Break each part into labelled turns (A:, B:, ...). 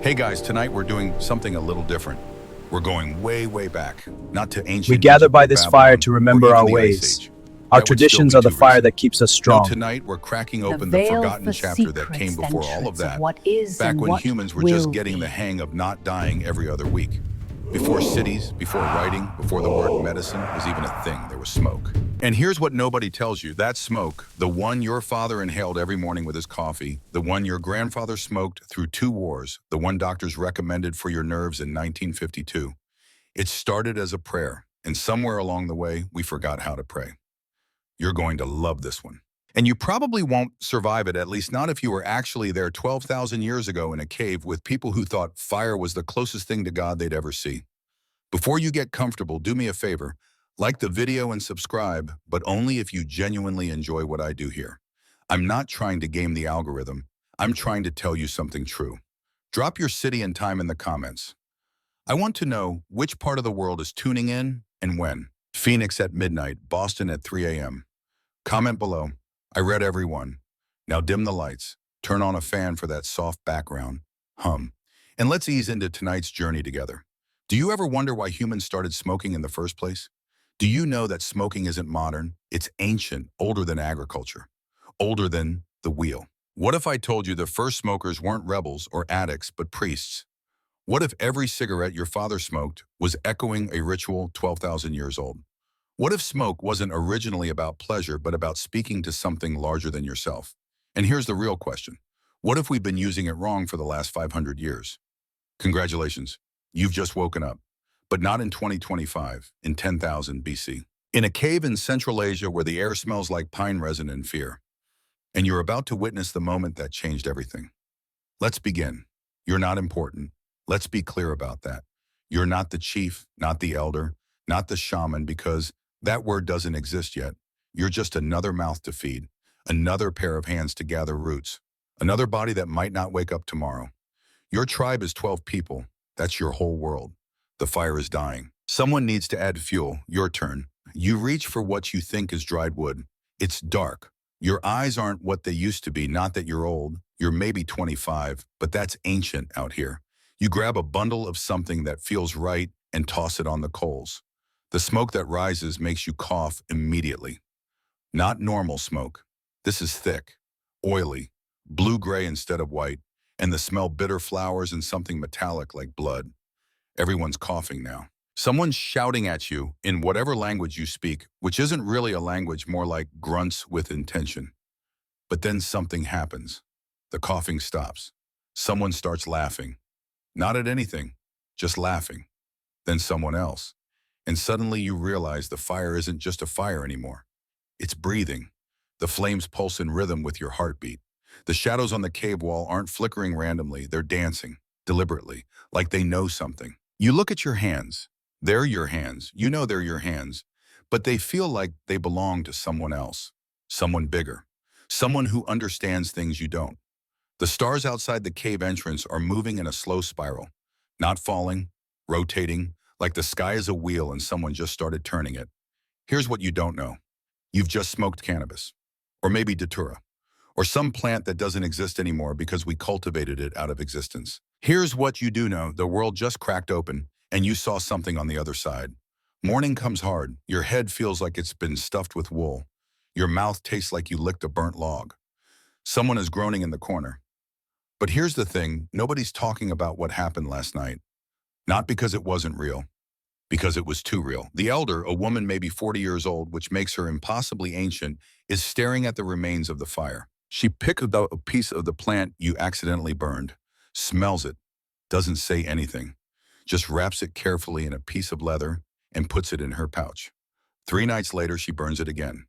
A: Hey guys, tonight we're doing something a little different. We're going way, way back, not to
B: We
A: ancient
B: gather
A: Egypt
B: by
A: or
B: this fire
A: Babylon,
B: to
A: or
B: remember
A: even
B: our
A: the Ice
B: ways.
A: Age.
B: Our
A: That would still
B: traditions
A: be
B: are the
A: too
B: fire
A: recent.
B: that keeps us
A: No,
B: strong.
A: tonight we're cracking
C: The
A: open the
C: veils,
A: forgotten
C: the
A: chapter that came
C: secrets,
A: before
C: and
A: all of
C: truths of
A: that,
C: what is
A: back
C: and
A: when
C: what
A: humans were just
C: will
A: getting the
C: be.
A: hang of not dying every other week. Before cities, before writing, before the word medicine was even a thing, there was smoke. And here's what nobody tells you. That smoke, the one your father inhaled every morning with his coffee, the one your grandfather smoked through 2 wars, the one doctors recommended for your nerves in 1952, it started as a prayer, and somewhere along the way, we forgot how to pray. You're going to love this one. And you probably won't survive it, at least not if you were actually there 12,000 years ago in a cave with people who thought fire was the closest thing to God they'd ever see. Before you get comfortable, do me a favor. Like the video and subscribe, but only if you genuinely enjoy what I do here. I'm not trying to game the algorithm. I'm trying to tell you something true. Drop your city and time in the comments. I want to know which part of the world is tuning in and when. Phoenix at midnight, Boston at 3 a.m. Comment below. I read every one. Now dim the lights. Turn on a fan for that soft background hum. And let's ease into tonight's journey together. Do you ever wonder why humans started smoking in the first place? Do you know that smoking isn't modern? It's ancient, older than agriculture, older than the wheel. What if I told you the first smokers weren't rebels or addicts, but priests? What if every cigarette your father smoked was echoing a ritual 12,000 years old? What if smoke wasn't originally about pleasure, but about speaking to something larger than yourself? And here's the real question. What if we've been using it wrong for the last 500 years? Congratulations, you've just woken up. But not in 2025, in 10,000 BC. In a cave in Central Asia where the air smells like pine resin and fear. And you're about to witness the moment that changed everything. Let's begin. You're not important. Let's be clear about that. You're not the chief, not the elder, not the shaman, because that word doesn't exist yet. You're just another mouth to feed, another pair of hands to gather roots, another body that might not wake up tomorrow. Your tribe is 12 people. That's your whole world. The fire is dying. Someone needs to add fuel. Your turn. You reach for what you think is dried wood. It's dark. Your eyes aren't what they used to be, not that you're old. You're maybe 25, but that's ancient out here. You grab a bundle of something that feels right and toss it on the coals. The smoke that rises makes you cough immediately. Not normal smoke. This is thick, oily, blue-gray instead of white, and the smell bitter flowers and something metallic like blood. Everyone's coughing now. Someone's shouting at you in whatever language you speak, which isn't really a language, more like grunts with intention. But then something happens. The coughing stops. Someone starts laughing. Not at anything, just laughing. Then someone else. And suddenly you realize the fire isn't just a fire anymore. It's breathing. The flames pulse in rhythm with your heartbeat. The shadows on the cave wall aren't flickering randomly, they're dancing, deliberately, like they know something. You look at your hands. They're your hands. You know they're your hands. But they feel like they belong to someone else. Someone bigger. Someone who understands things you don't. The stars outside the cave entrance are moving in a slow spiral. Not falling, rotating, like the sky is a wheel and someone just started turning it. Here's what you don't know. You've just smoked cannabis. Or maybe datura. Or some plant that doesn't exist anymore because we cultivated it out of existence. Here's what you do know. The world just cracked open, and you saw something on the other side. Morning comes hard. Your head feels like it's been stuffed with wool. Your mouth tastes like you licked a burnt log. Someone is groaning in the corner. But here's the thing, nobody's talking about what happened last night. Not because it wasn't real, because it was too real. The elder, a woman maybe 40 years old, which makes her impossibly ancient, is staring at the remains of the fire. She picked up a piece of the plant you accidentally burned, smells it, doesn't say anything, just wraps it carefully in a piece of leather and puts it in her pouch. 3 nights later, she burns it again,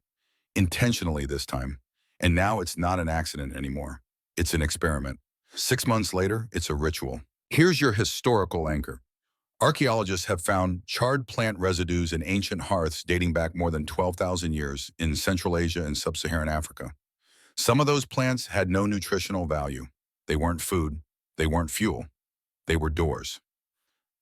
A: intentionally this time. And now it's not an accident anymore. It's an experiment. 6 months later, it's a ritual. Here's your historical anchor. Archaeologists have found charred plant residues in ancient hearths dating back more than 12,000 years in Central Asia and Sub-Saharan Africa. Some of those plants had no nutritional value. They weren't food. They weren't fuel. They were doors.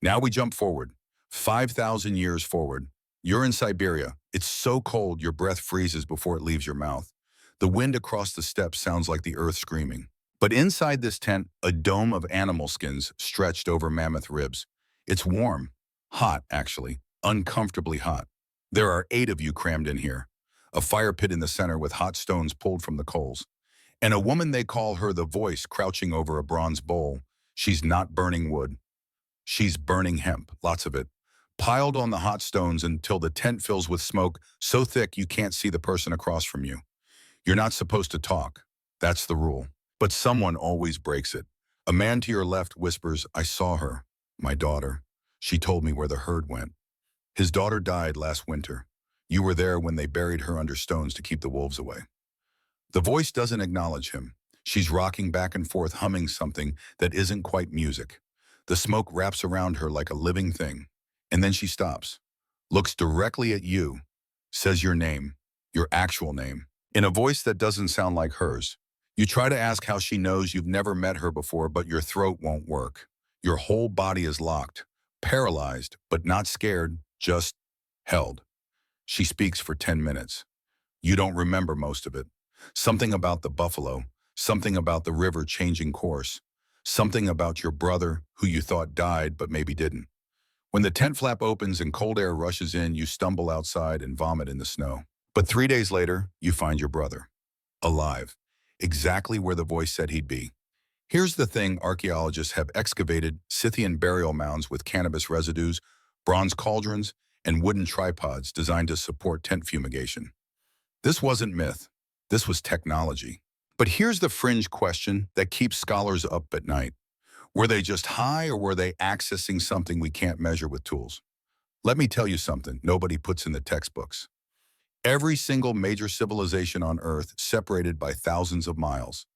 A: Now we jump forward, 5,000 years forward. You're in Siberia. It's so cold your breath freezes before it leaves your mouth. The wind across the steppes sounds like the earth screaming. But inside this tent, a dome of animal skins stretched over mammoth ribs. It's warm, hot actually, uncomfortably hot. There are 8 of you crammed in here. A fire pit in the center with hot stones pulled from the coals. And a woman they call her the Voice crouching over a bronze bowl. She's not burning wood. She's burning hemp, lots of it, piled on the hot stones until the tent fills with smoke so thick you can't see the person across from you. You're not supposed to talk. That's the rule. But someone always breaks it. A man to your left whispers, "I saw her, my daughter. She told me where the herd went." His daughter died last winter. You were there when they buried her under stones to keep the wolves away. The Voice doesn't acknowledge him. She's rocking back and forth, humming something that isn't quite music. The smoke wraps around her like a living thing. And then she stops, looks directly at you, says your name, your actual name, in a voice that doesn't sound like hers. You try to ask how she knows. You've never met her before, but your throat won't work. Your whole body is locked, paralyzed, but not scared, just held. She speaks for 10 minutes. You don't remember most of it. Something about the buffalo, something about the river changing course, something about your brother who you thought died but maybe didn't. When the tent flap opens and cold air rushes in, you stumble outside and vomit in the snow. But 3 days later, you find your brother, alive, exactly where the Voice said he'd be. Here's the thing: archaeologists have excavated Scythian burial mounds with cannabis residues, bronze cauldrons, and wooden tripods designed to support tent fumigation. This wasn't myth. This was technology. But here's the fringe question that keeps scholars up at night. Were they just high, or were they accessing something we can't measure with tools? Let me tell you something nobody puts in the textbooks. Every single major civilization on Earth, separated by thousands of miles,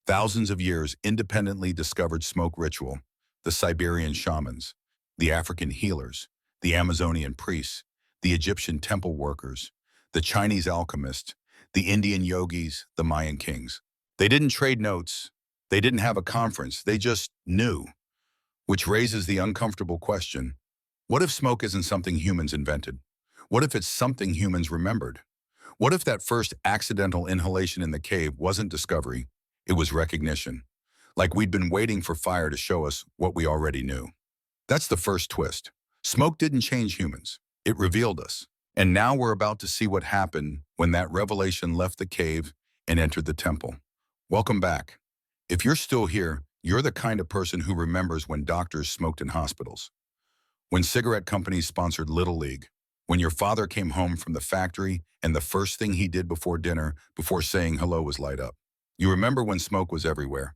A: thousands of years, independently discovered smoke ritual. The Siberian shamans, the African healers, the Amazonian priests, the Egyptian temple workers, the Chinese alchemists, the Indian yogis, the Mayan kings. They didn't trade notes. They didn't have a conference. They just knew. Which raises the uncomfortable question: what if smoke isn't something humans invented? What if it's something humans remembered? What if that first accidental inhalation in the cave wasn't discovery, it was recognition? Like we'd been waiting for fire to show us what we already knew. That's the first twist. Smoke didn't change humans. It revealed us. And now we're about to see what happened when that revelation left the cave and entered the temple. Welcome back. If you're still here, you're the kind of person who remembers when doctors smoked in hospitals, when cigarette companies sponsored Little League, when your father came home from the factory and the first thing he did before dinner, before saying hello, was light up. You remember when smoke was everywhere.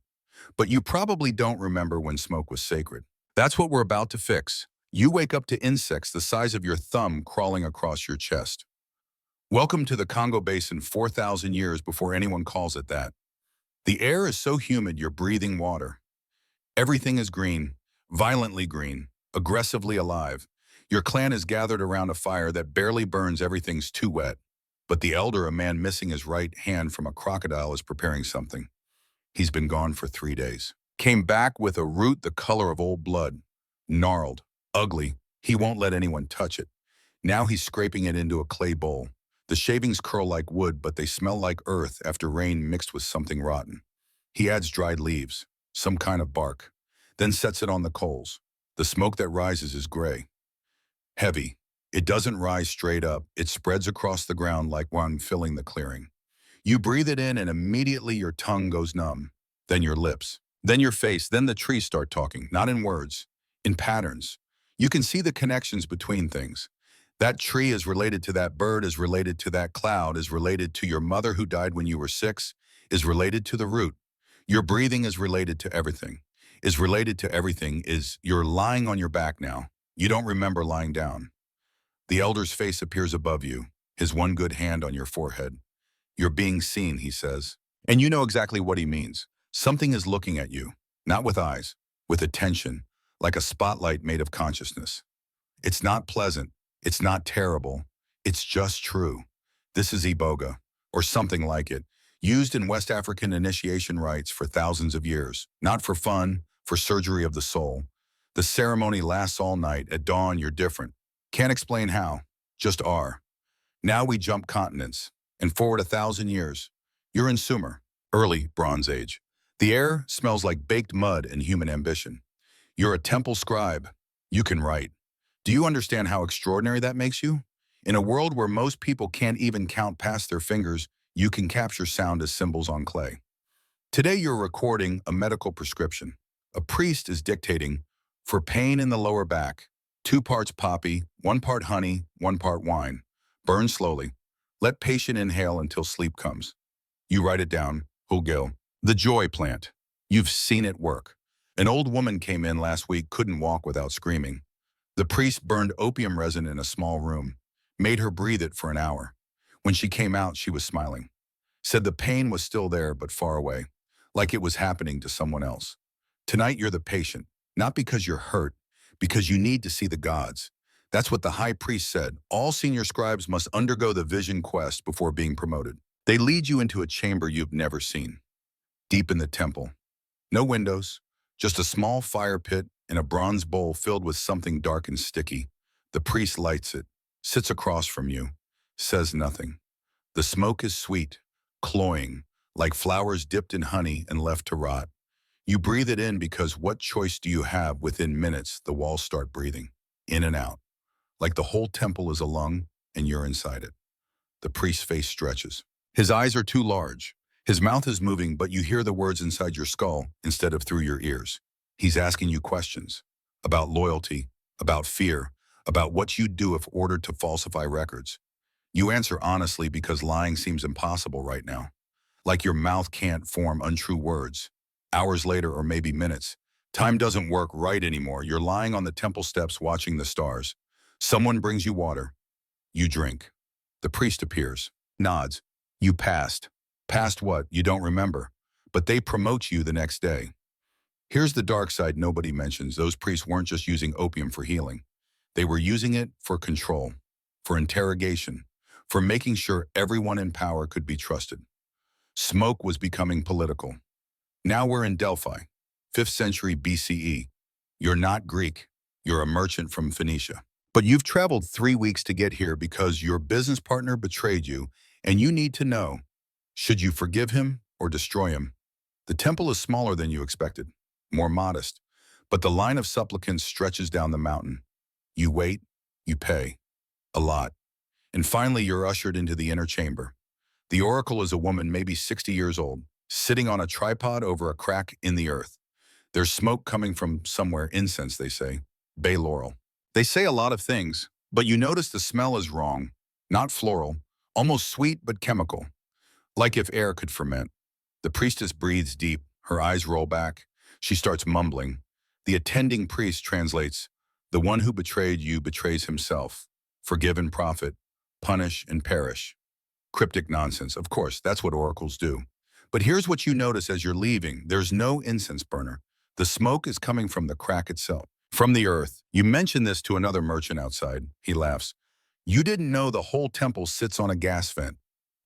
A: But you probably don't remember when smoke was sacred. That's what we're about to fix. You wake up to insects the size of your thumb crawling across your chest. Welcome to the Congo Basin 4,000 years before anyone calls it that. The air is so humid you're breathing water. Everything is green, violently green, aggressively alive. Your clan is gathered around a fire that barely burns. Everything's too wet. But the elder, a man missing his right hand from a crocodile, is preparing something. He's been gone for 3 days. Came back with a root the color of old blood. Gnarled, ugly. He won't let anyone touch it. Now he's scraping it into a clay bowl. The shavings curl like wood, but they smell like earth after rain mixed with something rotten. He adds dried leaves, some kind of bark, then sets it on the coals. The smoke that rises is gray, heavy. It doesn't rise straight up. It spreads across the ground like one filling the clearing. You breathe it in and immediately your tongue goes numb, then your lips, then your face, then the trees start talking, not in words, in patterns. You can see the connections between things. That tree is related to that bird, is related to that cloud, is related to your mother who died when you were 6, is related to the root. Your breathing is related to everything, is related to everything, is you're lying on your back now. You don't remember lying down. The elder's face appears above you, his one good hand on your forehead. You're being seen, he says. And you know exactly what he means. Something is looking at you, not with eyes, with attention, like a spotlight made of consciousness. It's not pleasant. It's not terrible. It's just true. This is iboga, or something like it, used in West African initiation rites for thousands of years. Not for fun, for surgery of the soul. The ceremony lasts all night. At dawn, you're different. Can't explain how, just are. Now we jump continents, and forward 1,000 years. You're in Sumer, early Bronze Age. The air smells like baked mud and human ambition. You're a temple scribe. You can write. Do you understand how extraordinary that makes you? In a world where most people can't even count past their fingers, you can capture sound as symbols on clay. Today you're recording a medical prescription. A priest is dictating, for pain in the lower back, 2 parts poppy, 1 part honey, 1 part wine. Burn slowly. Let patient inhale until sleep comes. You write it down, Hulgil. The joy plant. You've seen it work. An old woman came in last week, couldn't walk without screaming. The priest burned opium resin in a small room, made her breathe it for an hour. When she came out, she was smiling. Said the pain was still there, but far away, like it was happening to someone else. Tonight you're the patient, not because you're hurt, because you need to see the gods. That's what the high priest said. All senior scribes must undergo the vision quest before being promoted. They lead you into a chamber you've never seen. Deep in the temple. No windows, just a small fire pit and a bronze bowl filled with something dark and sticky. The priest lights it, sits across from you, says nothing. The smoke is sweet, cloying, like flowers dipped in honey and left to rot. You breathe it in because what choice do you have? Within minutes, the walls start breathing, in and out, like the whole temple is a lung and you're inside it. The priest's face stretches. His eyes are too large. His mouth is moving, but you hear the words inside your skull instead of through your ears. He's asking you questions about loyalty, about fear, about what you'd do if ordered to falsify records. You answer honestly because lying seems impossible right now. Like your mouth can't form untrue words. Hours later, or maybe minutes, time doesn't work right anymore. You're lying on the temple steps watching the stars. Someone brings you water. You drink. The priest appears, nods. You passed. Past what? You don't remember. But they promote you the next day. Here's the dark side nobody mentions. Those priests weren't just using opium for healing. They were using it for control, for interrogation, for making sure everyone in power could be trusted. Smoke was becoming political. Now we're in Delphi, 5th century BCE. You're not Greek. You're a merchant from Phoenicia. But you've traveled 3 weeks to get here because your business partner betrayed you, and you need to know, should you forgive him or destroy him? The temple is smaller than you expected, more modest, but the line of supplicants stretches down the mountain. You wait, you pay, a lot. And finally, you're ushered into the inner chamber. The oracle is a woman, maybe 60 years old, sitting on a tripod over a crack in the earth. There's smoke coming from somewhere, incense, they say, bay laurel. They say a lot of things, but you notice the smell is wrong, not floral, almost sweet but chemical. Like if air could ferment. The priestess breathes deep, her eyes roll back. She starts mumbling. The attending priest translates, "The one who betrayed you betrays himself. Forgive and profit, punish and perish." Cryptic nonsense, of course, that's what oracles do. But here's what you notice as you're leaving. There's no incense burner. The smoke is coming from the crack itself, from the earth. You mention this to another merchant outside. He laughs. You didn't know the whole temple sits on a gas vent.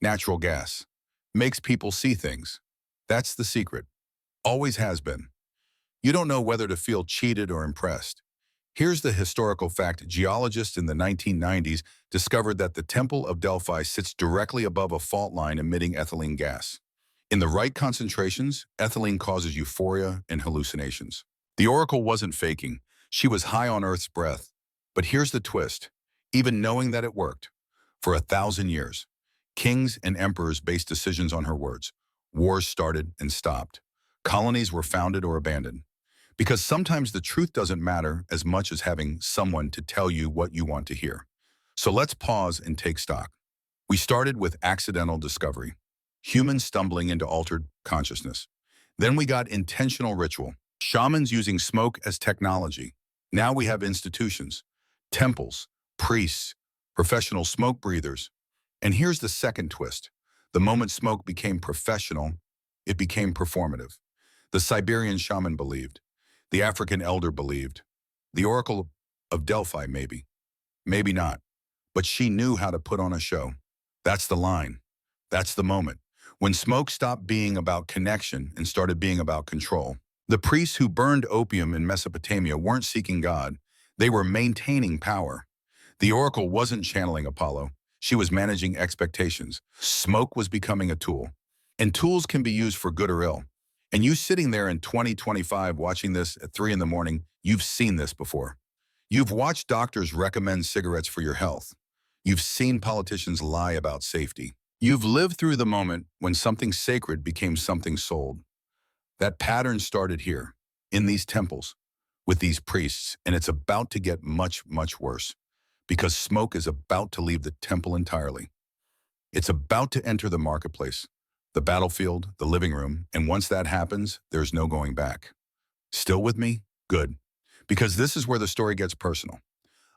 A: Natural gas. Makes people see things. That's the secret. Always has been. You don't know whether to feel cheated or impressed. Here's the historical fact. Geologists in the 1990s discovered that the Temple of Delphi sits directly above a fault line emitting ethylene gas. In the right concentrations, ethylene causes euphoria and hallucinations. The oracle wasn't faking. She was high on Earth's breath. But here's the twist. Even knowing that it worked, for 1,000 years, kings and emperors based decisions on her words. Wars started and stopped. Colonies were founded or abandoned. Because sometimes the truth doesn't matter as much as having someone to tell you what you want to hear. So let's pause and take stock. We started with accidental discovery, humans stumbling into altered consciousness. Then we got intentional ritual, shamans using smoke as technology. Now we have institutions, temples, priests, professional smoke breathers. And here's the second twist. The moment smoke became professional, it became performative. The Siberian shaman believed. The African elder believed. The oracle of Delphi, maybe. Maybe not. But she knew how to put on a show. That's the line. That's the moment. When smoke stopped being about connection and started being about control. The priests who burned opium in Mesopotamia weren't seeking God. They were maintaining power. The oracle wasn't channeling Apollo. She was managing expectations. Smoke was becoming a tool. And tools can be used for good or ill. And you sitting there in 2025 watching this at 3 in the morning, you've seen this before. You've watched doctors recommend cigarettes for your health. You've seen politicians lie about safety. You've lived through the moment when something sacred became something sold. That pattern started here, in these temples, with these priests, and it's about to get much, much worse because smoke is about to leave the temple entirely. It's about to enter the marketplace, the battlefield, the living room, and once that happens, there's no going back. Still with me? Good. Because this is where the story gets personal.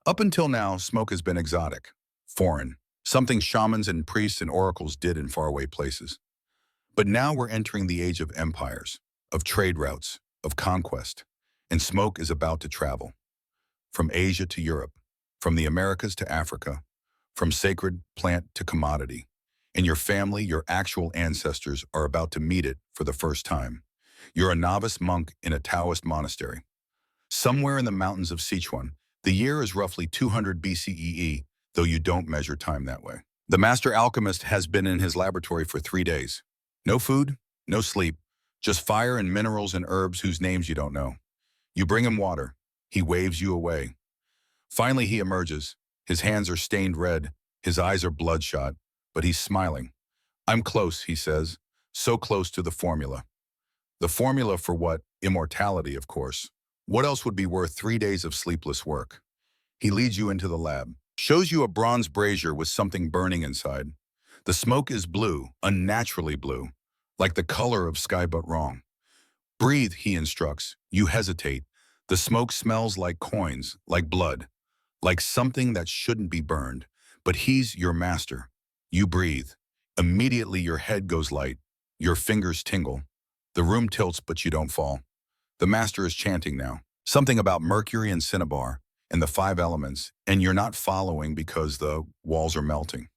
A: Up until now, smoke has been exotic, foreign, something shamans and priests and oracles did in faraway places. But now we're entering the age of empires, of trade routes, of conquest, and smoke is about to travel. From Asia to Europe, from the Americas to Africa, from sacred plant to commodity. And your family, your actual ancestors, are about to meet it for the first time. You're a novice monk in a Taoist monastery. Somewhere in the mountains of Sichuan, the year is roughly 200 BCEE, though you don't measure time that way. The master alchemist has been in his laboratory for 3 days. No food, no sleep, just fire and minerals and herbs whose names you don't know. You bring him water. He waves you away. Finally, he emerges. His hands are stained red. His eyes are bloodshot, but he's smiling. I'm close, he says, so close to the formula. The formula for what? Immortality, of course. What else would be worth 3 days of sleepless work? He leads you into the lab, shows you a bronze brazier with something burning inside. The smoke is blue, unnaturally blue, like the color of sky but wrong. Breathe, he instructs. You hesitate. The smoke smells like coins, like blood, like something that shouldn't be burned. But he's your master. You breathe. Immediately your head goes light. Your fingers tingle. The room tilts, but you don't fall. The master is chanting now. Something about Mercury and Cinnabar and the 5 elements, and you're not following because the walls are melting.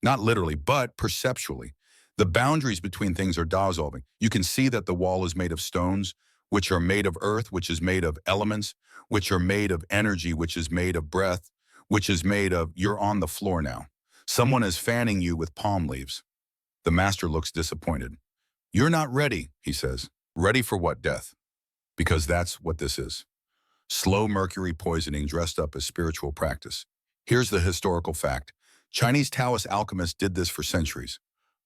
A: Not literally, but perceptually. The boundaries between things are dissolving. You can see that the wall is made of stones, which are made of earth, which is made of elements, which are made of energy, which is made of breath, which is made of, you're on the floor now. Someone is fanning you with palm leaves. The master looks disappointed. You're not ready, he says. Ready for what? Death. Because that's what this is. Slow mercury poisoning dressed up as spiritual practice. Here's the historical fact. Chinese Taoist alchemists did this for centuries.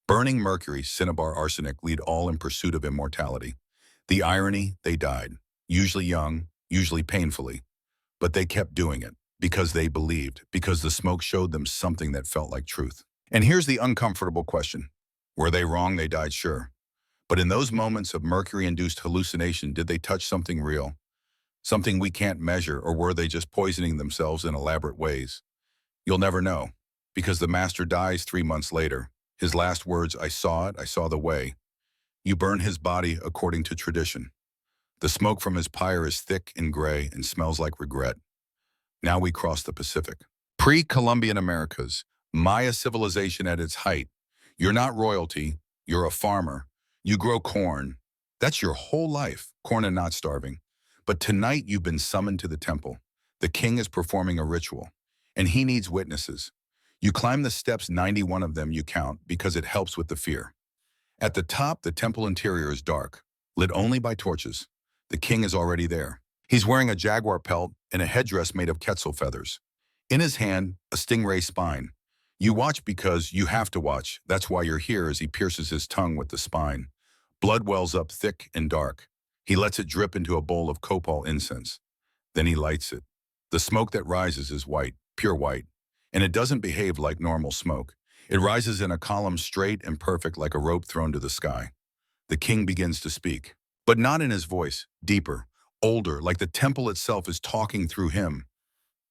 A: Burning mercury, cinnabar, arsenic lead all in pursuit of immortality. The irony, they died. Usually young, usually painfully. But they kept doing it because they believed, because the smoke showed them something that felt like truth. And here's the uncomfortable question. Were they wrong? They died, sure. But in those moments of mercury-induced hallucination, did they touch something real? Something we can't measure, or were they just poisoning themselves in elaborate ways? You'll never know, because the master dies 3 months later. His last words, I saw it, I saw the way. You burn his body according to tradition. The smoke from his pyre is thick and gray and smells like regret. Now we cross the Pacific. Pre-Columbian Americas, Maya civilization at its height. You're not royalty, you're a farmer. You grow corn. That's your whole life, corn and not starving. But tonight you've been summoned to the temple. The king is performing a ritual, and he needs witnesses. You climb the steps, 91 of them you count, because it helps with the fear. At the top, the temple interior is dark, lit only by torches. The king is already there. He's wearing a jaguar pelt and a headdress made of quetzal feathers. In his hand, a stingray spine. You watch because you have to watch. That's why you're here, as he pierces his tongue with the spine. Blood wells up thick and dark. He lets it drip into a bowl of copal incense. Then he lights it. The smoke that rises is white, pure white. And it doesn't behave like normal smoke. It rises in a column straight and perfect like a rope thrown to the sky. The king begins to speak, but not in his voice, deeper, older, like the temple itself is talking through him.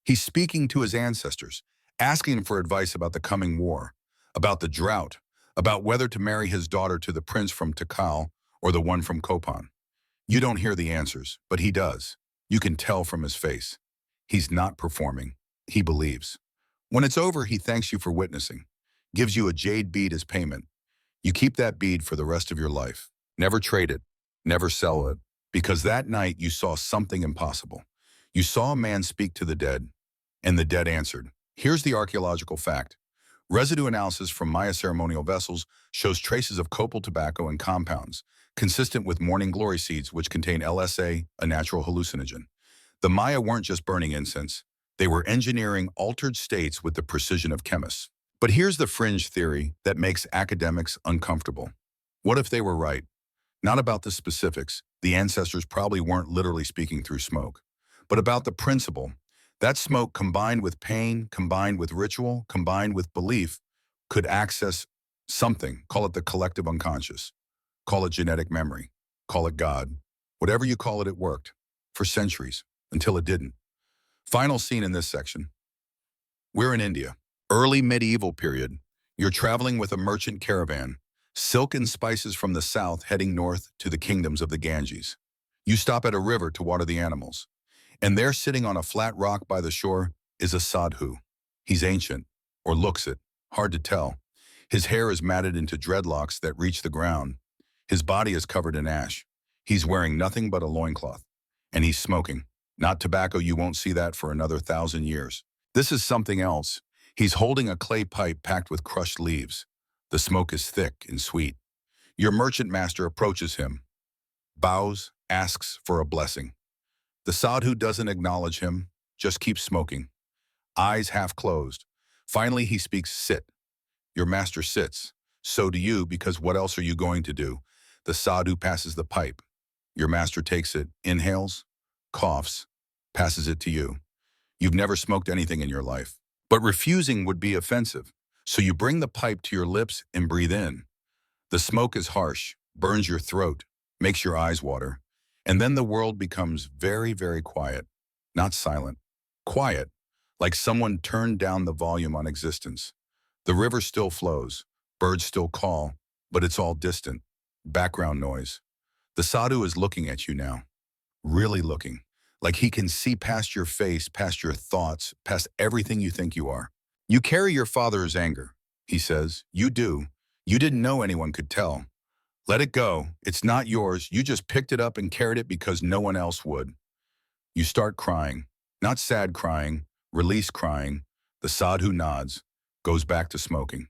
A: He's speaking to his ancestors, asking for advice about the coming war, about the drought, about whether to marry his daughter to the prince from Tikal or the one from Copan. You don't hear the answers, but he does. You can tell from his face. He's not performing. He believes. When it's over, he thanks you for witnessing, gives you a jade bead as payment. You keep that bead for the rest of your life. Never trade it, never sell it, because that night you saw something impossible. You saw a man speak to the dead, and the dead answered. Here's the archaeological fact. Residue analysis from Maya ceremonial vessels shows traces of copal tobacco and compounds, consistent with morning glory seeds, which contain LSA, a natural hallucinogen. The Maya weren't just burning incense. They were engineering altered states with the precision of chemists. But here's the fringe theory that makes academics uncomfortable. What if they were right? Not about the specifics. The ancestors probably weren't literally speaking through smoke, but about the principle. That smoke combined with pain, combined with ritual, combined with belief, could access something. Call it the collective unconscious. Call it genetic memory. Call it God. Whatever you call it, it worked. For centuries, until it didn't. Final scene in this section. We're in India. Early medieval period. You're traveling with a merchant caravan. Silk and spices from the south heading north to the kingdoms of the Ganges. You stop at a river to water the animals. And there sitting on a flat rock by the shore is a sadhu. He's ancient, or looks it, hard to tell. His hair is matted into dreadlocks that reach the ground. His body is covered in ash. He's wearing nothing but a loincloth. And he's smoking. Not tobacco, you won't see that for another 1,000 years. This is something else. He's holding a clay pipe packed with crushed leaves. The smoke is thick and sweet. Your merchant master approaches him, bows, asks for a blessing. The sadhu doesn't acknowledge him, just keeps smoking. Eyes half closed. Finally, he speaks, sit. Your master sits. So do you, because what else are you going to do? The sadhu passes the pipe. Your master takes it, inhales, coughs, passes it to you. You've never smoked anything in your life. But refusing would be offensive. So you bring the pipe to your lips and breathe in. The smoke is harsh, burns your throat, makes your eyes water. And then the world becomes very, very quiet. Not silent. Quiet, like someone turned down the volume on existence. The river still flows, birds still call, but it's all distant. Background noise. The sadhu is looking at you now. Really looking. Like he can see past your face, past your thoughts, past everything you think you are. You carry your father's anger, he says. You do. You didn't know anyone could tell. Let it go. It's not yours. You just picked it up and carried it because no one else would. You start crying. Not sad crying, release crying. The sadhu nods, goes back to smoking.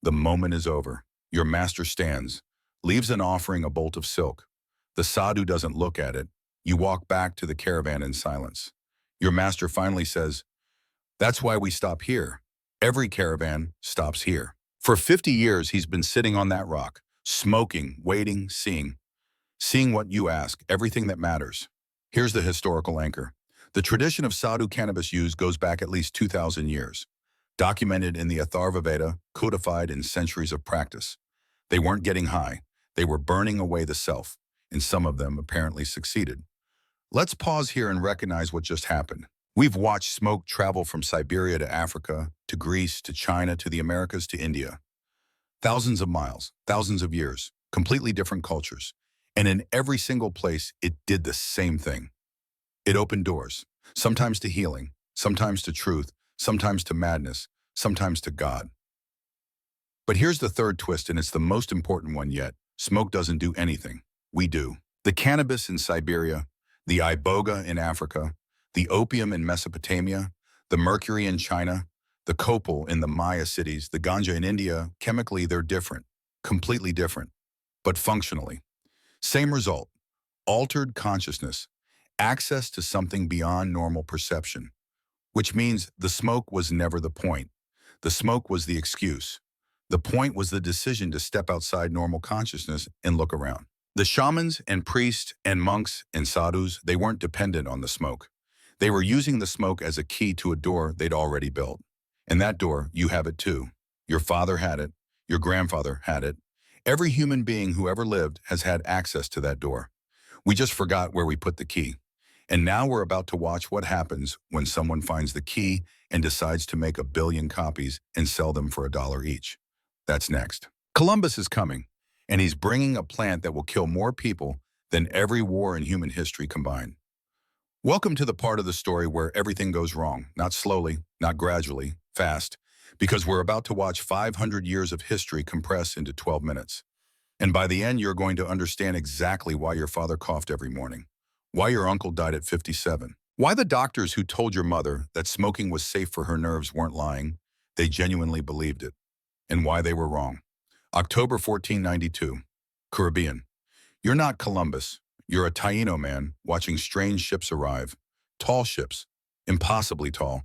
A: The moment is over. Your master stands, leaves an offering, a bolt of silk. The sadhu doesn't look at it. You walk back to the caravan in silence. Your master finally says, that's why we stop here. Every caravan stops here. For 50 years, he's been sitting on that rock, smoking, waiting, seeing. Seeing what you ask, everything that matters. Here's the historical anchor. The tradition of sadhu cannabis use goes back at least 2,000 years. Documented in the Atharva Veda, codified in centuries of practice. They weren't getting high. They were burning away the self, and some of them apparently succeeded. Let's pause here and recognize what just happened. We've watched smoke travel from Siberia to Africa, to Greece, to China, to the Americas, to India. Thousands of miles, thousands of years, completely different cultures. And in every single place, it did the same thing. It opened doors, sometimes to healing, sometimes to truth, sometimes to madness, sometimes to God. But here's the third twist, and it's the most important one yet. Smoke doesn't do anything. We do. The cannabis in Siberia, the iboga in Africa, the opium in Mesopotamia, the mercury in China, the copal in the Maya cities, the ganja in India, chemically they're different, completely different, but functionally. Same result, altered consciousness, access to something beyond normal perception, which means the smoke was never the point. The smoke was the excuse. The point was the decision to step outside normal consciousness and look around. The shamans and priests and monks and sadhus, they weren't dependent on the smoke. They were using the smoke as a key to a door they'd already built. And that door, you have it too. Your father had it. Your grandfather had it. Every human being who ever lived has had access to that door. We just forgot where we put the key. And now we're about to watch what happens when someone finds the key and decides to make 1 billion copies and sell them for $1 each. That's next. Columbus is coming, and he's bringing a plant that will kill more people than every war in human history combined. Welcome to the part of the story where everything goes wrong, not slowly, not gradually, fast, because we're about to watch 500 years of history compress into 12 minutes. And by the end, you're going to understand exactly why your father coughed every morning, why your uncle died at 57, why the doctors who told your mother that smoking was safe for her nerves weren't lying, they genuinely believed it, and why they were wrong. October 1492, Caribbean. You're not Columbus. You're a Taino man watching strange ships arrive. Tall ships, impossibly tall,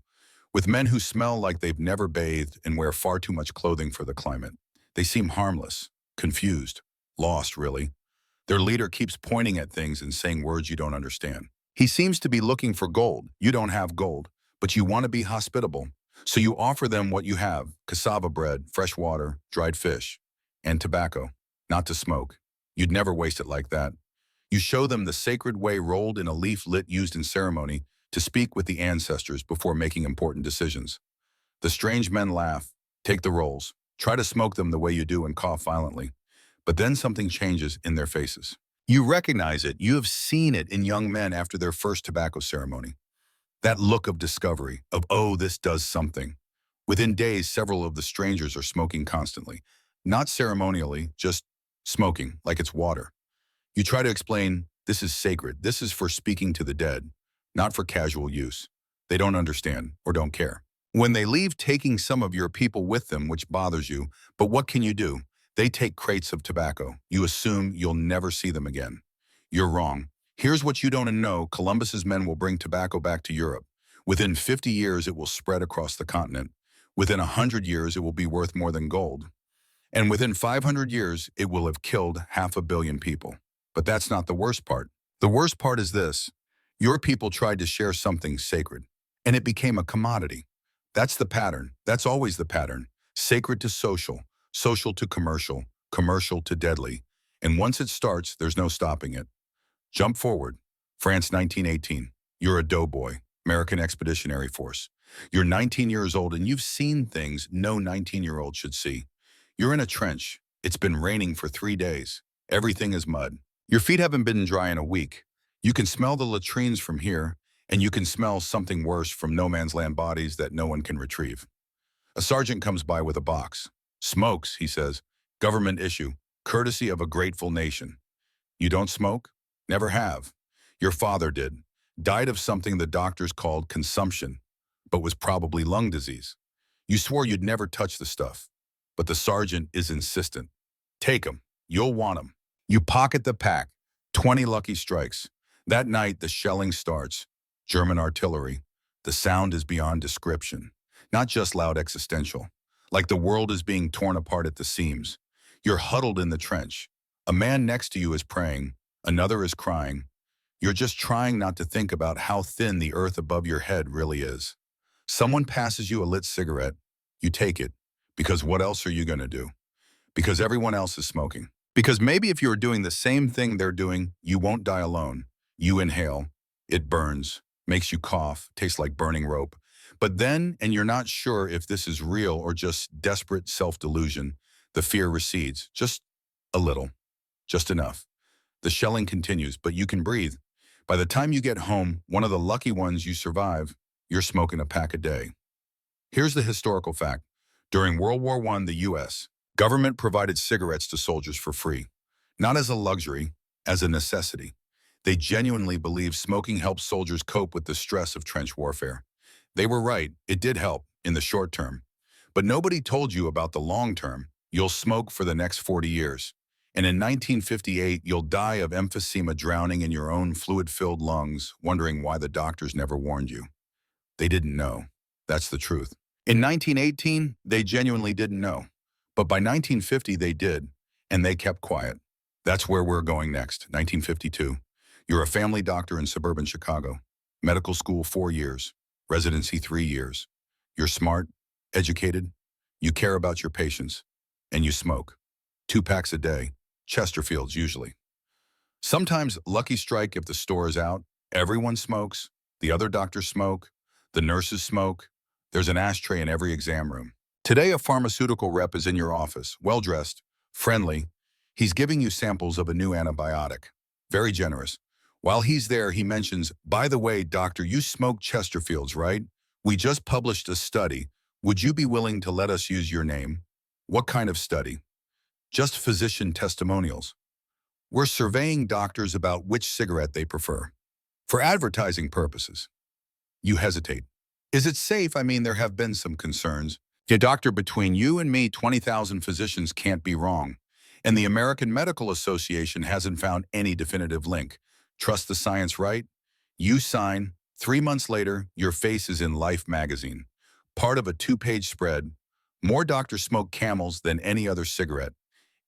A: with men who smell like they've never bathed and wear far too much clothing for the climate. They seem harmless, confused, lost, really. Their leader keeps pointing at things and saying words you don't understand. He seems to be looking for gold. You don't have gold, but you want to be hospitable. So you offer them what you have: cassava bread, fresh water, dried fish, and tobacco. Not to smoke. You'd never waste it like that. You show them the sacred way rolled in a leaf lit used in ceremony to speak with the ancestors before making important decisions. The strange men laugh, take the rolls, try to smoke them the way you do and cough violently. But then something changes in their faces. You recognize it. You have seen it in young men after their first tobacco ceremony. That look of discovery, of, oh, this does something. Within days, several of the strangers are smoking constantly. Not ceremonially, just smoking, like it's water. You try to explain, this is sacred. This is for speaking to the dead, not for casual use. They don't understand or don't care. When they leave, taking some of your people with them, which bothers you, but what can you do? They take crates of tobacco. You assume you'll never see them again. You're wrong. Here's what you don't know. Columbus's men will bring tobacco back to Europe. Within 50 years, it will spread across the continent. Within 100 years, it will be worth more than gold. And within 500 years, it will have killed 500 million people. But that's not the worst part. The worst part is this. Your people tried to share something sacred, and it became a commodity. That's the pattern. That's always the pattern. Sacred to social, social to commercial, commercial to deadly. And once it starts, there's no stopping it. Jump forward. France, 1918. You're a doughboy, American Expeditionary Force. You're 19 years old and you've seen things no 19-year-old should see. You're in a trench. It's been raining for 3 days. Everything is mud. Your feet haven't been dry in a week. You can smell the latrines from here, and you can smell something worse from no man's land bodies that no one can retrieve. A sergeant comes by with a box. Smokes, he says. Government issue. Courtesy of a grateful nation. You don't smoke? Never have. Your father did. Died of something the doctors called consumption, but was probably lung disease. You swore you'd never touch the stuff, but the sergeant is insistent. Take 'em. You'll want 'em. You pocket the pack. 20 lucky strikes. That night, the shelling starts. German artillery. The sound is beyond description. Not just loud existential. Like the world is being torn apart at the seams. You're huddled in the trench. A man next to you is praying. Another is crying. You're just trying not to think about how thin the earth above your head really is. Someone passes you a lit cigarette. You take it. Because what else are you going to do? Because everyone else is smoking. Because maybe if you're doing the same thing they're doing, you won't die alone. You inhale. It burns. Makes you cough. Tastes like burning rope. But then, and you're not sure if this is real or just desperate self-delusion, the fear recedes. Just a little. Just enough. The shelling continues, but you can breathe. By the time you get home, one of the lucky ones you survive, you're smoking a pack a day. Here's the historical fact. During World War I, the U.S. government provided cigarettes to soldiers for free. Not as a luxury, as a necessity. They genuinely believed smoking helped soldiers cope with the stress of trench warfare. They were right, it did help, in the short term. But nobody told you about the long term. You'll smoke for the next 40 years. And in 1958, you'll die of emphysema, drowning in your own fluid-filled lungs, wondering why the doctors never warned you. They didn't know. That's the truth. In 1918, they genuinely didn't know. But by 1950, they did, and they kept quiet. That's where we're going next, 1952. You're a family doctor in suburban Chicago. Medical school 4 years. Residency 3 years. You're smart, educated, you care about your patients, and you smoke. 2 packs a day. Chesterfields, usually. Sometimes lucky strike if the store is out. Everyone smokes. The other doctors smoke. The nurses smoke. There's an ashtray in every exam room. Today, a pharmaceutical rep is in your office, well-dressed, friendly. He's giving you samples of a new antibiotic. Very generous. While he's there, he mentions, by the way, doctor, you smoke Chesterfields, right? We just published a study. Would you be willing to let us use your name? What kind of study? Just physician testimonials. We're surveying doctors about which cigarette they prefer. For advertising purposes. You hesitate. Is it safe? I mean, there have been some concerns. Yeah, doctor, between you and me, 20,000 physicians can't be wrong. And the American Medical Association hasn't found any definitive link. Trust the science, right? You sign. 3 months later, your face is in Life magazine. Part of a 2-page spread. More doctors smoke Camels than any other cigarette,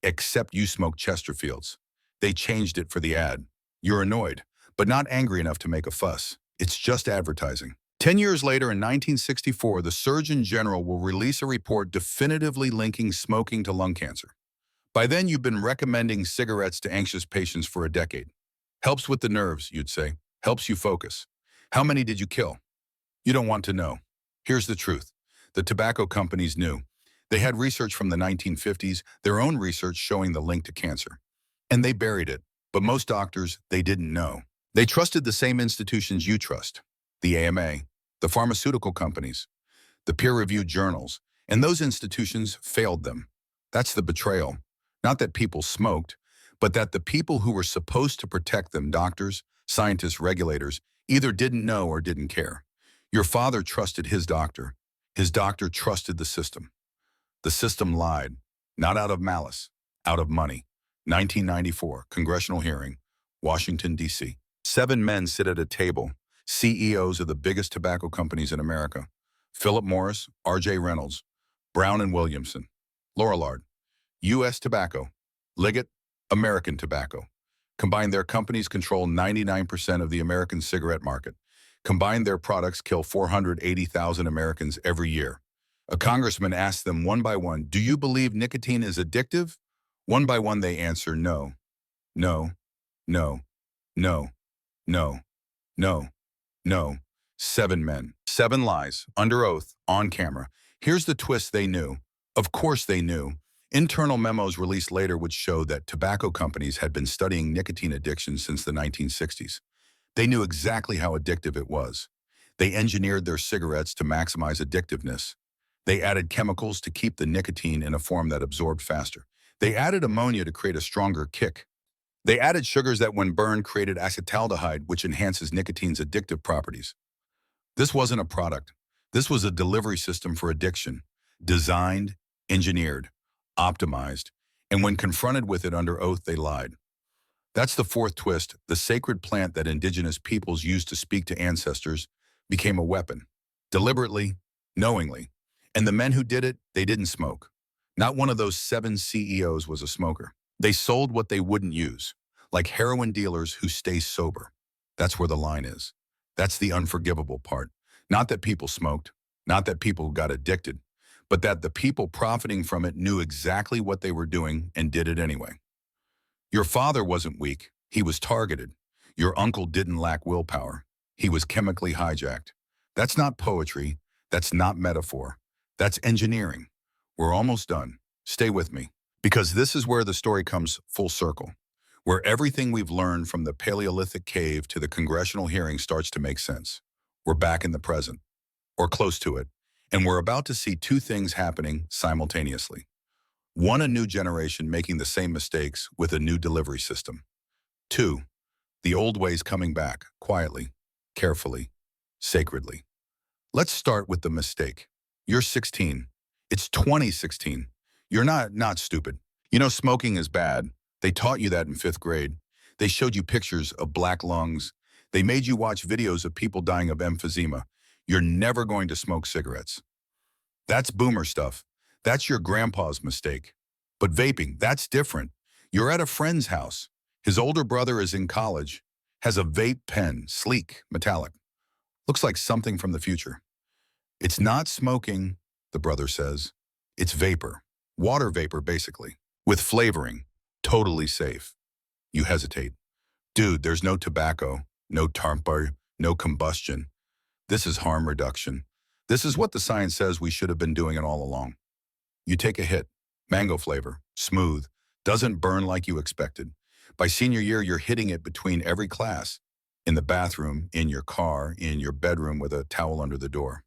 A: except you smoke Chesterfields. They changed it for the ad. You're annoyed, but not angry enough to make a fuss. It's just advertising. 10 years later, in 1964, the Surgeon General will release a report definitively linking smoking to lung cancer. By then, you've been recommending cigarettes to anxious patients for a decade. Helps with the nerves, you'd say. Helps you focus. How many did you kill? You don't want to know. Here's the truth. The tobacco companies knew. They had research from the 1950s, their own research showing the link to cancer. And they buried it. But most doctors, they didn't know. They trusted the same institutions you trust. The AMA, the pharmaceutical companies, the peer-reviewed journals, and those institutions failed them. That's the betrayal. Not that people smoked, but that the people who were supposed to protect them, doctors, scientists, regulators, either didn't know or didn't care. Your father trusted his doctor. His doctor trusted the system. The system lied, not out of malice, out of money. 1994, congressional hearing, Washington, D.C. 7 men sit at a table, CEOs of the biggest tobacco companies in America. Philip Morris, R.J. Reynolds, Brown and Williamson, Lorillard, U.S. Tobacco, Liggett, American Tobacco. Combined, their companies control 99% of the American cigarette market. Combined, their products kill 480,000 Americans every year. A congressman asked them one by one, "Do you believe nicotine is addictive?" One by one, they answer, "No, no, no, no, no, no, no." 7 men, 7 lies, under oath, on camera. Here's the twist: they knew. Of course they knew. Internal memos released later would show that tobacco companies had been studying nicotine addiction since the 1960s. They knew exactly how addictive it was. They engineered their cigarettes to maximize addictiveness. They added chemicals to keep the nicotine in a form that absorbed faster. They added ammonia to create a stronger kick. They added sugars that, when burned, created acetaldehyde, which enhances nicotine's addictive properties. This wasn't a product. This was a delivery system for addiction, designed, engineered, optimized, and when confronted with it under oath, they lied. That's the fourth twist. The sacred plant that indigenous peoples used to speak to ancestors became a weapon, deliberately, knowingly. And the men who did it, they didn't smoke. Not one of those 7 CEOs was a smoker. They sold what they wouldn't use, like heroin dealers who stay sober. That's where the line is. That's the unforgivable part. Not that people smoked, not that people got addicted, but that the people profiting from it knew exactly what they were doing and did it anyway. Your father wasn't weak. He was targeted. Your uncle didn't lack willpower. He was chemically hijacked. That's not poetry. That's not metaphor. That's engineering. We're almost done. Stay with me, because this is where the story comes full circle, where everything we've learned from the Paleolithic cave to the congressional hearing starts to make sense. We're back in the present, or close to it, and we're about to see 2 things happening simultaneously. One, a new generation making the same mistakes with a new delivery system. 2, the old ways coming back, quietly, carefully, sacredly. Let's start with the mistake. You're 16. It's 2016. You're not stupid. You know smoking is bad. They taught you that in 5th grade. They showed you pictures of black lungs. They made you watch videos of people dying of emphysema. You're never going to smoke cigarettes. That's boomer stuff. That's your grandpa's mistake. But vaping, that's different. You're at a friend's house. His older brother is in college, has a vape pen, sleek, metallic. Looks like something from the future. It's not smoking, the brother says. It's vapor. Water vapor, basically. With flavoring. Totally safe. You hesitate. Dude, there's no tobacco, no tar, no combustion. This is harm reduction. This is what the science says we should have been doing it all along. You take a hit. Mango flavor. Smooth. Doesn't burn like you expected. By senior year, you're hitting it between every class. In the bathroom, in your car, in your bedroom with a towel under the door.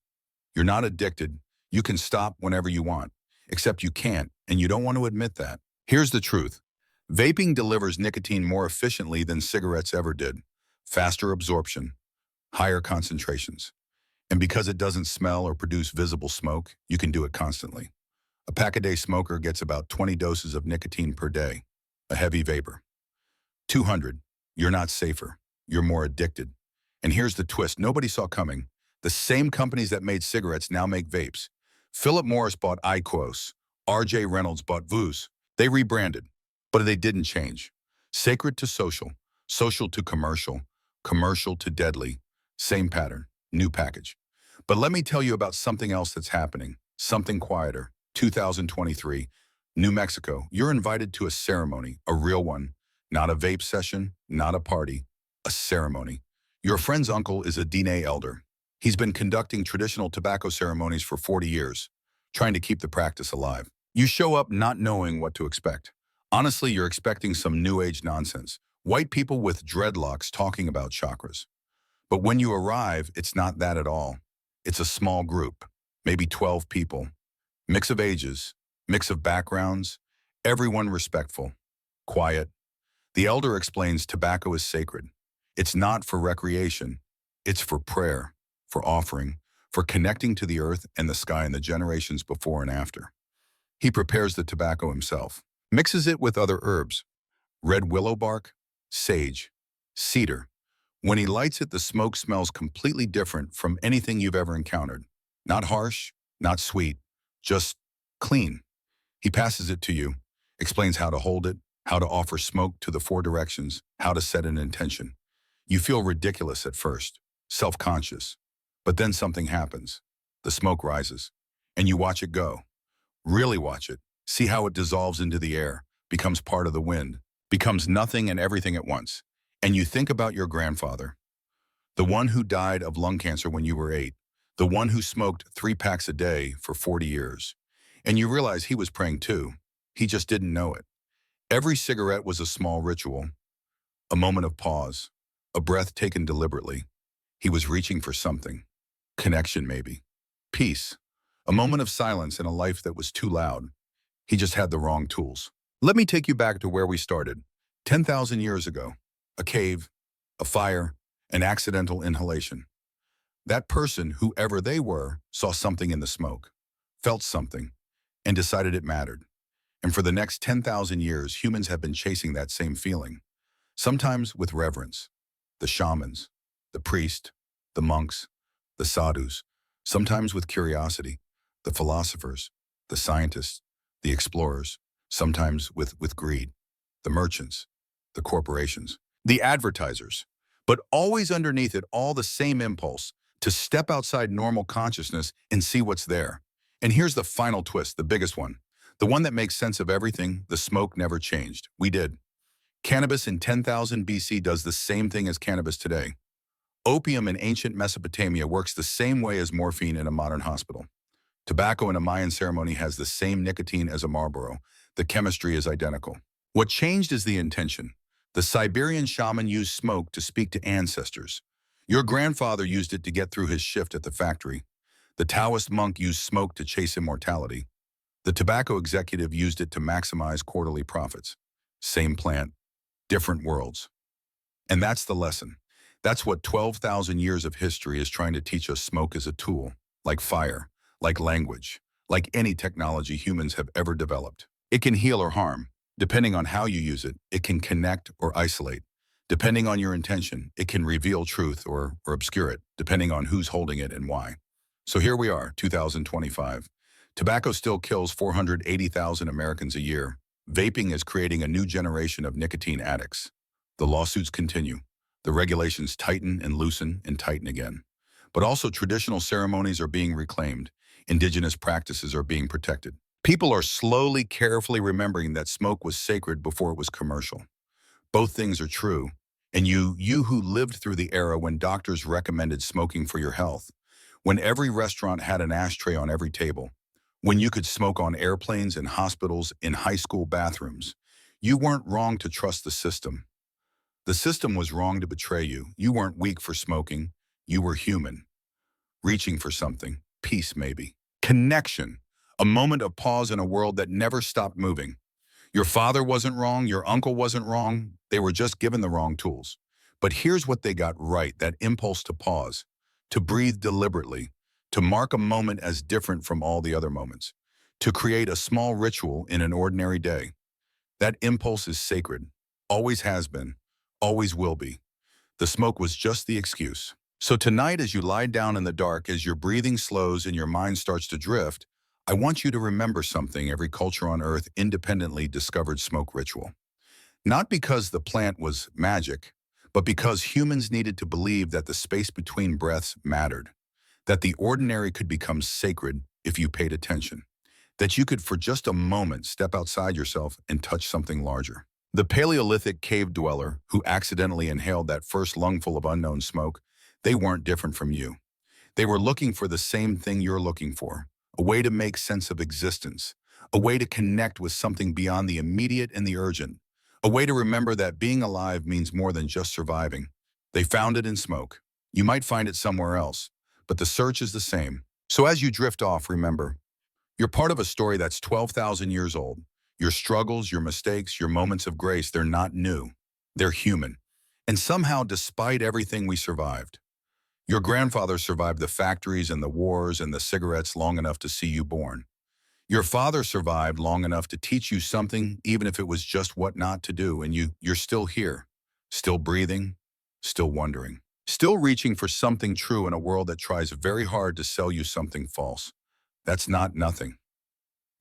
A: You're not addicted. You can stop whenever you want. Except you can't, and you don't want to admit that. Here's the truth. Vaping delivers nicotine more efficiently than cigarettes ever did. Faster absorption. Higher concentrations. And because it doesn't smell or produce visible smoke, you can do it constantly. A pack-a-day smoker gets about 20 doses of nicotine per day. a heavy vapor. 200, you're not safer. You're more addicted. And here's the twist nobody saw coming. The same companies that made cigarettes now make vapes. Philip Morris bought IQOS. R.J. Reynolds bought Vuse. They rebranded, but they didn't change. Sacred to social, social to commercial, commercial to deadly. Same pattern, new package. But let me tell you about something else that's happening, something quieter. 2023, New Mexico. You're invited to a ceremony, a real one, not a vape session, not a party, a ceremony. Your friend's uncle is a Diné elder. He's been conducting traditional tobacco ceremonies for 40 years, trying to keep the practice alive. You show up not knowing what to expect. Honestly, you're expecting some new age nonsense. White people with dreadlocks talking about chakras. But when you arrive, it's not that at all. It's a small group, maybe 12 people. Mix of ages, mix of backgrounds, everyone respectful, quiet. The elder explains tobacco is sacred. It's not for recreation. It's for prayer, for offering, for connecting to the earth and the sky and the generations before and after. He prepares the tobacco himself, mixes it with other herbs, red willow bark, sage, cedar. When he lights it, the smoke smells completely different from anything you've ever encountered. Not harsh, not sweet, just clean. He passes it to you, explains how to hold it, how to offer smoke to the four directions, how to set an intention. You feel ridiculous at first, self-conscious, but then something happens. The smoke rises, and you watch it go. Really watch it. See how it dissolves into the air, becomes part of the wind, becomes nothing and everything at once. And you think about your grandfather, the one who died of lung cancer when you were 8, the one who smoked 3 packs a day for 40 years. And you realize he was praying too. He just didn't know it. Every cigarette was a small ritual, a moment of pause, a breath taken deliberately. He was reaching for something. Connection, maybe. Peace. A moment of silence in a life that was too loud. He just had the wrong tools. Let me take you back to where we started. 10,000 years ago. A cave, a fire, an accidental inhalation. That person, whoever they were, saw something in the smoke, felt something, and decided it mattered. And for the next 10,000 years, humans have been chasing that same feeling, sometimes with reverence. The shamans, the priests, the monks, the sadhus, sometimes with curiosity, the philosophers, the scientists, the explorers, sometimes with greed, the merchants, the corporations, the advertisers, but always underneath it all the same impulse to step outside normal consciousness and see what's there. And here's the final twist, the biggest one, the one that makes sense of everything. The smoke never changed. We did. Cannabis in 10,000 BC does the same thing as cannabis today. Opium in ancient Mesopotamia works the same way as morphine in a modern hospital. Tobacco in a Mayan ceremony has the same nicotine as a Marlboro. The chemistry is identical. What changed is the intention. The Siberian shaman used smoke to speak to ancestors. Your grandfather used it to get through his shift at the factory. The Taoist monk used smoke to chase immortality. The tobacco executive used it to maximize quarterly profits. Same plant, different worlds. And that's the lesson. That's what 12,000 years of history is trying to teach us. Smoke is a tool, like fire, like language, like any technology humans have ever developed. It can heal or harm. Depending on how you use it, it can connect or isolate. Depending on your intention, it can reveal truth or obscure it, depending on who's holding it and why. So here we are, 2025. Tobacco still kills 480,000 Americans a year. Vaping is creating a new generation of nicotine addicts. The lawsuits continue. The regulations tighten and loosen and tighten again. But also traditional ceremonies are being reclaimed. Indigenous practices are being protected. People are slowly, carefully remembering that smoke was sacred before it was commercial. Both things are true. And you who lived through the era when doctors recommended smoking for your health, when every restaurant had an ashtray on every table, when you could smoke on airplanes, in hospitals, in high school bathrooms, you weren't wrong to trust the system. The system was wrong to betray you. You weren't weak for smoking. You were human, reaching for something, peace maybe, connection. A moment of pause in a world that never stopped moving. Your father wasn't wrong, your uncle wasn't wrong, they were just given the wrong tools. But here's what they got right, that impulse to pause, to breathe deliberately, to mark a moment as different from all the other moments, to create a small ritual in an ordinary day. That impulse is sacred, always has been, always will be. The smoke was just the excuse. So tonight, as you lie down in the dark, as your breathing slows and your mind starts to drift, I want you to remember something every culture on Earth independently discovered smoke ritual. Not because the plant was magic, but because humans needed to believe that the space between breaths mattered, that the ordinary could become sacred if you paid attention, that you could for just a moment step outside yourself and touch something larger. The Paleolithic cave dweller who accidentally inhaled that first lungful of unknown smoke, they weren't different from you. They were looking for the same thing you're looking for, a way to make sense of existence, a way to connect with something beyond the immediate and the urgent, a way to remember that being alive means more than just surviving. They found it in smoke. You might find it somewhere else, but the search is the same. So as you drift off, remember, you're part of a story that's 12,000 years old. Your struggles, your mistakes, your moments of grace, they're not new. They're human. And somehow, despite everything we survived, your grandfather survived the factories and the wars and the cigarettes long enough to see you born. Your father survived long enough to teach you something, even if it was just what not to do, and you're still here, still breathing, still wondering, still reaching for something true in a world that tries very hard to sell you something false. That's not nothing.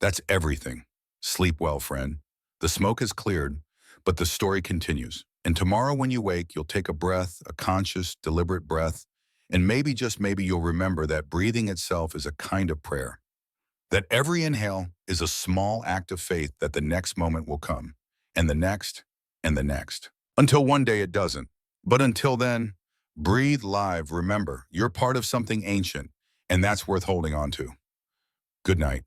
A: That's everything. Sleep well, friend. The smoke has cleared, but the story continues. And tomorrow when you wake, you'll take a breath, a conscious, deliberate breath, and maybe, just maybe, you'll remember that breathing itself is a kind of prayer. That every inhale is a small act of faith that the next moment will come, and the next, and the next. Until one day it doesn't. But until then, breathe live. Remember, you're part of something ancient, and that's worth holding on to. Good night.